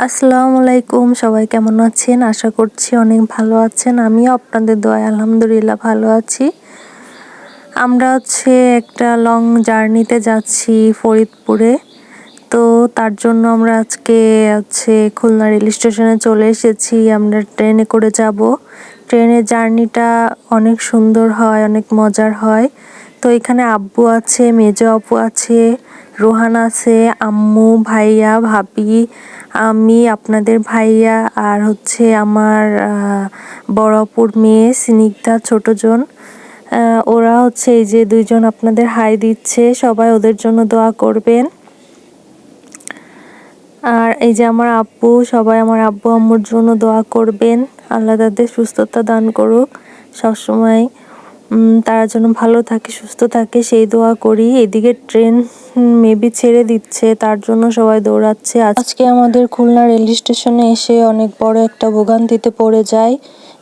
আসসালামু আলাইকুম, সবাই কেমন আছেন? আশা করছি অনেক ভালো আছেন। আমিও আপনাদের দোয়ায় আলহামদুলিল্লাহ ভালো আছি। আমরা একটা লং জার্নিতে যাচ্ছি ফরিদপুরে। তো তার জন্য আমরা আজকে খুলনা রেল স্টেশনে চলে এসেছি। আমরা ট্রেনে করে যাব। ট্রেনের জার্নিটা অনেক সুন্দর হয়, অনেক মজার হয়। তো এখানে আব্বু আছে, মেজো আপু আছে, রোহান আছে, আম্মু, ভাইয়া, ভাবি, আমি, আপনাদের ভাইয়া, আর আমার বড় আপুর মেয়ে স্নিগ্ধা, ছোটজন। ওরা এই যে দুইজন আপনাদের হাই দিচ্ছে, সবাই ওদের জন্য দোয়া করবেন। আর এই যে আমার আব্বু, সবাই আমার আব্বু আম্মুর জন্য দোয়া করবেন। আল্লাহ তাদের সুস্থতা দান করুক, সবসময় তারা যেন ভালো থাকে, সুস্থ থাকে, সেই দোয়া করি। এদিকে ট্রেন মেবি ছেড়ে দিচ্ছে, তার জন্য সবাই দৌড়াচ্ছে। আজকে আমাদের খুলনা রেল স্টেশনে এসে অনেক বড় একটা ভোগান্তিতে পড়ে যায়।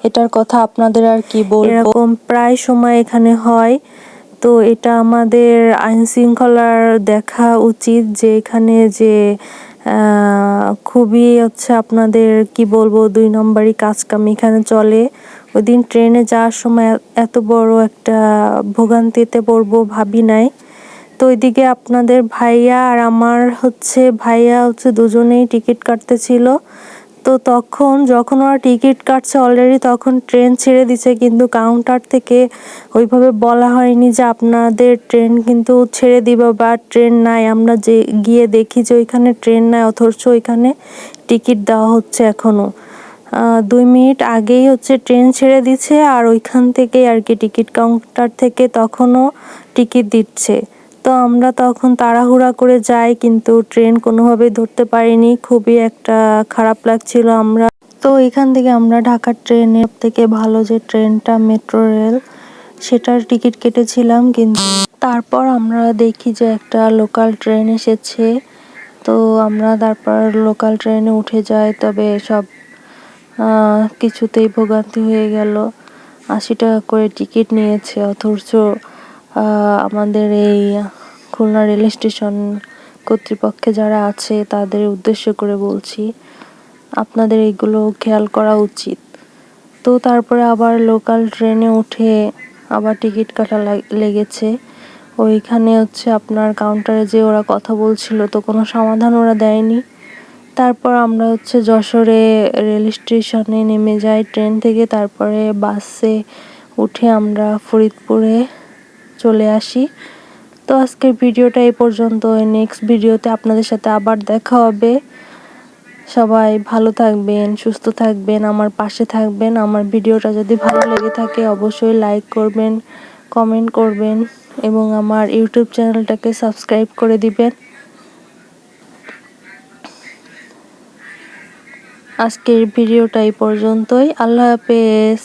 এটার কথা আপনাদের আর কি বলবো, এরকম প্রায় সময় এখানে হয়। তো এটা আমাদের আইন শৃঙ্খলার দেখা উচিত যে এখানে যে খুবই আপনাদের কি বলবো, 2 নম্বরই কাজকাম এখানে চলে। ওই দিন ট্রেনে যাওয়ার সময় এত বড় একটা ভোগান্তিতে পড়বো ভাবি নাই। তো ওইদিকে আপনাদের ভাইয়া আর আমার ভাইয়া দুজনেই টিকিট কাটতেছিল। তো যখন ওরা টিকিট কাটছে অলরেডি, তখন ট্রেন ছেড়ে দিছে, কিন্তু কাউন্টার থেকে ওইভাবে বলা হয়নি যে আপনাদের ট্রেন কিন্তু ছেড়ে দিবা বা ট্রেন নাই। আমরা যে গিয়ে দেখি যে ওইখানে ট্রেন নাই, অথচ ওইখানে টিকিট দেওয়া হচ্ছে এখনো। 2 মিনিট আগেই ট্রেন ছেড়ে দিচ্ছে, আর ওইখান থেকে আর কি টিকিট কাউন্টার থেকে তখনও টিকিট দিচ্ছে। তো আমরা তখন তাড়াহুড়া করে যাই, কিন্তু ট্রেন কোনোভাবেই ধরতে পারিনি। খুবই একটা খারাপ লাগছিল। তো এখান থেকে আমরা ঢাকার ট্রেনের থেকে ভালো যে ট্রেনটা মেট্রো রেল, সেটার টিকিট কেটেছিলাম, কিন্তু তারপর আমরা দেখি যে একটা লোকাল ট্রেন এসেছে। তো আমরা তারপর লোকাল ট্রেনে উঠে যাই, তবে সব কিছুতেই ভোগান্তি হয়ে গেল। 80 টাকা করে টিকিট নিয়েছে, অথচ আমাদের এই খুলনা রেল স্টেশন কর্তৃপক্ষে যারা আছে তাদের উদ্দেশ্য করে বলছি, আপনাদের এইগুলো খেয়াল করা উচিত। তো তারপরে আবার লোকাল ট্রেনে উঠে আবার টিকিট কাটা লেগেছে। ওইখানে আপনার কাউন্টারে যে ওরা কথা বলছিল, তো কোনো সমাধান ওরা দেয়নি। তারপর আমরা যশোরে রেল স্টেশনে নেমে যাই ট্রেন থেকে, তারপরে বাসে উঠে আমরা ফরিদপুরে চলে আসি। তো আজকের ভিডিওটা এই পর্যন্ত। নেক্সট ভিডিওতে আপনাদের সাথে আবার দেখা হবে। সবাই ভালো থাকবেন, সুস্থ থাকবেন, আমার পাশে থাকবেন। আমার ভিডিওটা যদি ভালো লেগে থাকে অবশ্যই লাইক করবেন, কমেন্ট করবেন এবং আমার ইউটিউব চ্যানেলটাকে সাবস্ক্রাইব করে দিবেন। আজকের ভিডিওটা এই পর্যন্তই। আল্লাহ হাফেজ।